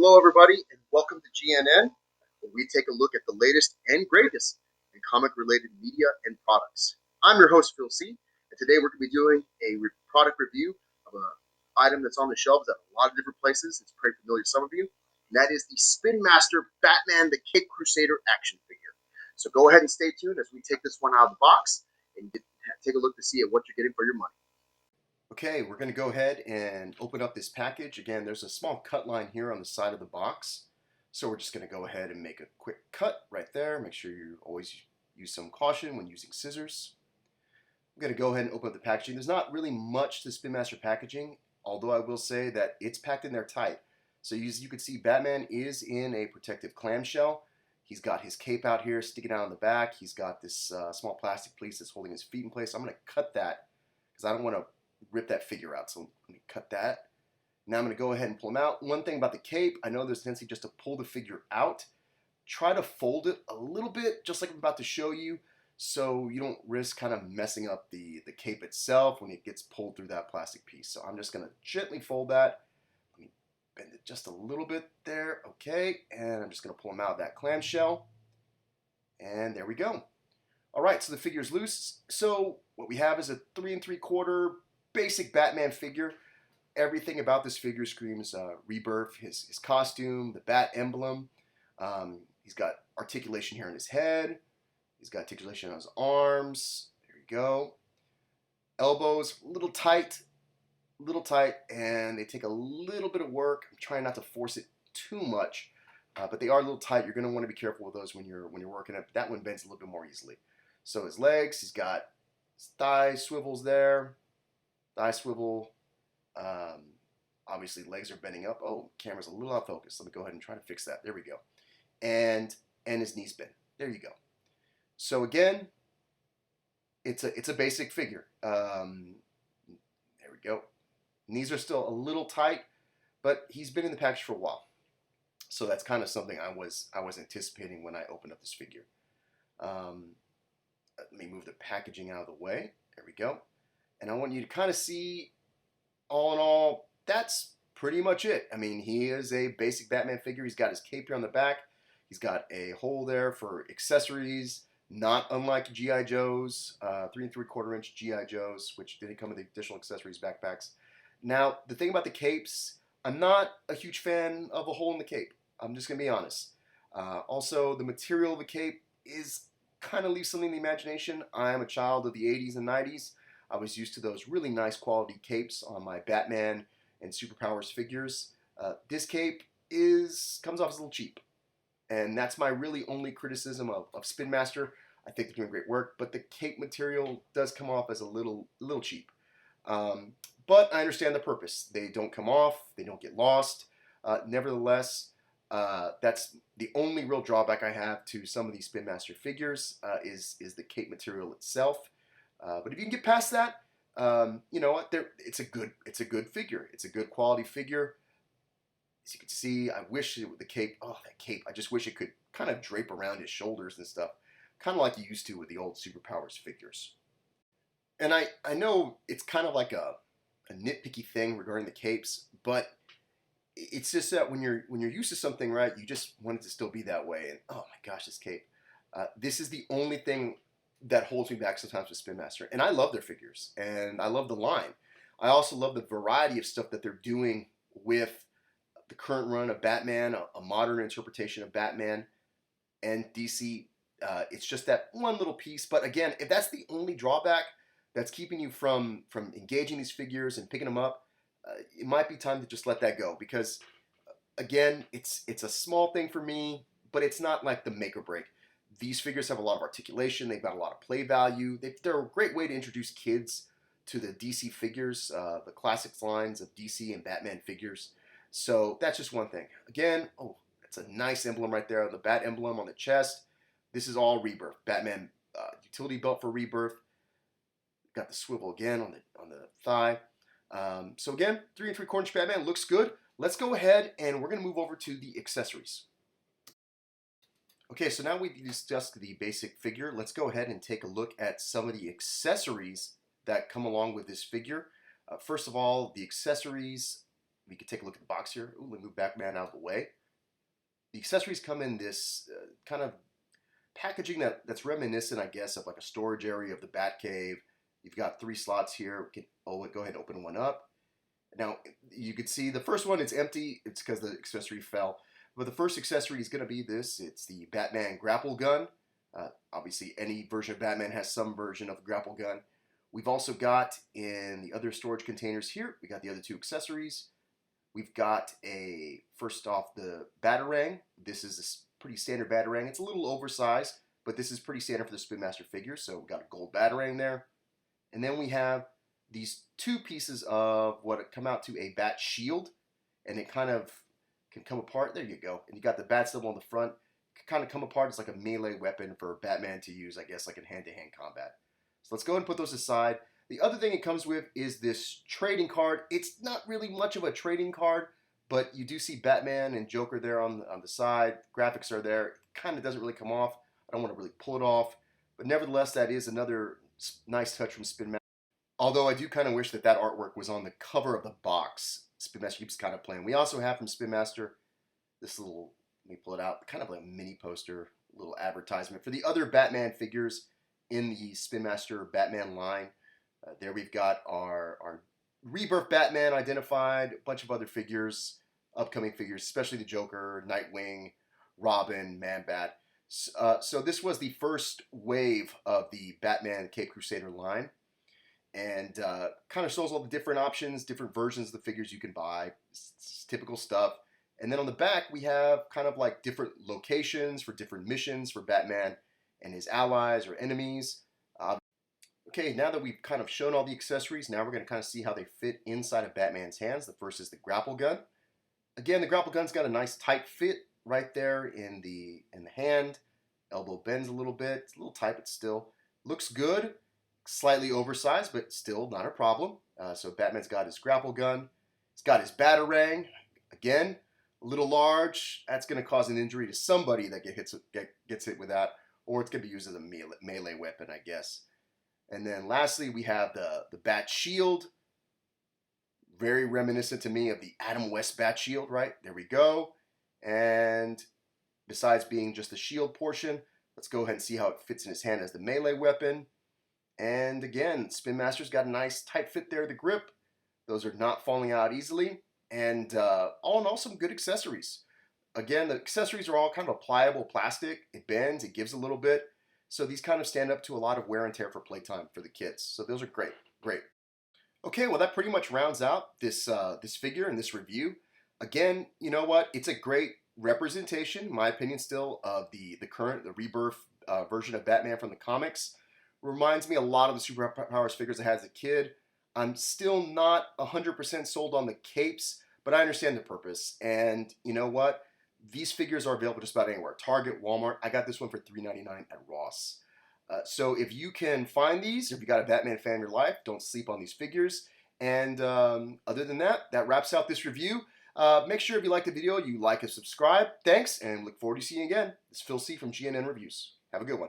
Hello, everybody, and welcome to GNN, where we take a look at the latest and greatest in comic-related media and products. I'm your host, Phil C., and today we're going to be doing a product review of an item that's on the shelves at a lot of different places. It's pretty familiar to some of you, and that is the Spinmaster Batman the Cape Crusader action figure. So go ahead and stay tuned as we take this one out of the box and take a look to see at what you're getting for your money. Okay, we're going to go ahead and open up this package. Again, there's a small cut line here on the side of the box. So we're just going to go ahead and make a quick cut right there. Make sure you always use some caution when using scissors. I'm going to go ahead and open up the packaging. There's not really much to Spinmaster packaging, although I will say that it's packed in there tight. So as you can see, Batman is in a protective clamshell. He's got his cape out here sticking out on the back. He's got this small plastic piece that's holding his feet in place. I'm going to cut that because I don't want to rip that figure out. So let me cut that. Now I'm going to go ahead and pull them out. One thing about the cape, I know there's a tendency just to pull the figure out. Try to fold it a little bit, just like I'm about to show you, so you don't risk kind of messing up the cape itself when it gets pulled through that plastic piece. So I'm just going to gently fold that. Let me bend it just a little bit there. Okay, and I'm just going to pull them out of that clamshell. And there we go. All right, so the figure's loose. So what we have is a 3 3/4 basic Batman figure. Everything about this figure screams Rebirth. His costume, the bat emblem. He's got articulation here in his head. He's got articulation on his arms. There you go. Elbows, a little tight, and they take a little bit of work. I'm trying not to force it too much, but they are a little tight. You're going to want to be careful with those when you're working it. That one bends a little bit more easily. So his legs, he's got his thigh swivels there. Thigh swivel. Obviously legs are bending up. Oh, camera's a little out of focus. Let me go ahead and try to fix that. There we go. And his knees bend. There you go. So again, it's a basic figure. There we go. Knees are still a little tight, but he's been in the package for a while. So that's kind of something I was anticipating when I opened up this figure. Let me move the packaging out of the way. There we go. And I want you to kind of see, all in all, that's pretty much it. I mean, he is a basic Batman figure. He's got his cape here on the back. He's got a hole there for accessories, not unlike G.I. Joe's, 3 3/4 inch G.I. Joe's, which didn't come with the additional accessories backpacks. Now, the thing about the capes, I'm not a huge fan of a hole in the cape. I'm just going to be honest. Also, the material of the cape is kind of leaves something in the imagination. I am a child of the 80s and 90s. I was used to those really nice quality capes on my Batman and Superpowers figures. This cape comes off as a little cheap. And that's my really only criticism of Spinmaster. I think they're doing great work, but the cape material does come off as a little cheap. But I understand the purpose. They don't come off. They don't get lost. Nevertheless, that's the only real drawback I have to some of these Spinmaster figures is the cape material itself. But if you can get past that, you know what? It's a good figure. It's a good quality figure. As you can see, I wish the cape. Oh, that cape! I just wish it could kind of drape around his shoulders and stuff, kind of like you used to with the old Superpowers figures. And I know it's kind of like a nitpicky thing regarding the capes, but it's just that when you're used to something, right, you just want it to still be that way. And oh my gosh, this cape! This is the only thing that holds me back sometimes with Spinmaster. And I love their figures, and I love the line. I also love the variety of stuff that they're doing with the current run of Batman, a modern interpretation of Batman and DC. It's just that one little piece. But again, if that's the only drawback that's keeping you from engaging these figures and picking them up, it might be time to just let that go. Because again, it's a small thing for me, but it's not like the make or break. These figures have a lot of articulation. They've got a lot of play value. They're a great way to introduce kids to the DC figures, the classics lines of DC and Batman figures. So that's just one thing. Again, oh, that's a nice emblem right there, the bat emblem on the chest. This is all Rebirth. Batman utility belt for Rebirth. Got the swivel again on the thigh. So again, 3 3/4 inch Batman looks good. Let's go ahead and we're going to move over to the accessories. Okay, so now we've discussed the basic figure. Let's go ahead and take a look at some of the accessories that come along with this figure. First of all, the accessories We could take a look at the box here. Ooh, let me move Batman out of the way. The accessories come in this kind of packaging that's reminiscent, I guess, of like a storage area of the Batcave. You've got 3 slots here. Go ahead and open one up. Now, you can see the first one, it's empty. It's because the accessory fell. But the first accessory is going to be this. It's the Batman Grapple Gun. Obviously, any version of Batman has some version of the grapple gun. We've also got in the other storage containers here, we got the other 2 accessories. We've got first off, the Batarang. This is a pretty standard Batarang. It's a little oversized, but this is pretty standard for the Spin Master figure. So we've got a gold Batarang there. And then we have these 2 pieces of what come out to a Bat Shield. And it kind of can come apart. There you go. And you got the Bat symbol on the front. It can kind of come apart. It's like a melee weapon for Batman to use, I guess, like in hand-to-hand combat. So let's go ahead and put those aside. The other thing it comes with is this trading card. It's not really much of a trading card, but you do see Batman and Joker there on the side. Graphics are there. It kind of doesn't really come off. I don't want to really pull it off. But nevertheless, that is another nice touch from Spinmaster. Although I do kind of wish that artwork was on the cover of the box. Spinmaster keeps kind of playing. We also have from Spinmaster this little, let me pull it out, kind of like a mini poster, little advertisement for the other Batman figures in the Spinmaster Batman line. There we've got our Rebirth Batman identified, a bunch of other figures, upcoming figures, especially the Joker, Nightwing, Robin, Man-Bat. So this was the first wave of the Batman Cape Crusader line. And kind of shows all the different options, different versions of the figures you can buy. It's typical stuff. And then on the back, we have kind of like different locations for different missions for Batman and his allies or enemies. Okay, now that we've kind of shown all the accessories, now we're going to kind of see how they fit inside of Batman's hands. The first is the grapple gun. Again, the grapple gun's got a nice tight fit right there in the hand. Elbow bends a little bit. It's a little tight, but still looks good. Slightly oversized, but still not a problem. So Batman's got his grapple gun. He's got his Batarang. Again, a little large. That's going to cause an injury to somebody that gets hit with that. Or it's going to be used as a melee weapon, I guess. And then lastly, we have the Bat Shield. Very reminiscent to me of the Adam West Bat Shield, right? There we go. And besides being just the shield portion, let's go ahead and see how it fits in his hand as the melee weapon. And again, Spin Master's got a nice tight fit there, the grip. Those are not falling out easily. And all in all, some good accessories. Again, the accessories are all kind of a pliable plastic. It bends, it gives a little bit. So these kind of stand up to a lot of wear and tear for playtime for the kids. So those are great, great. Okay, well that pretty much rounds out this figure and this review. Again, you know what? It's a great representation, in my opinion still, of the Rebirth version of Batman from the comics. Reminds me a lot of the Superpowers figures I had as a kid. I'm still not 100% sold on the capes, but I understand the purpose. And you know what? These figures are available just about anywhere. Target, Walmart. I got this one for $3.99 at Ross. So if you can find these, if you got a Batman fan in your life, don't sleep on these figures. And other than that, that wraps out this review. Make sure if you like the video, you like and subscribe. Thanks, and look forward to seeing you again. This is Phil C. from GNN Reviews. Have a good one.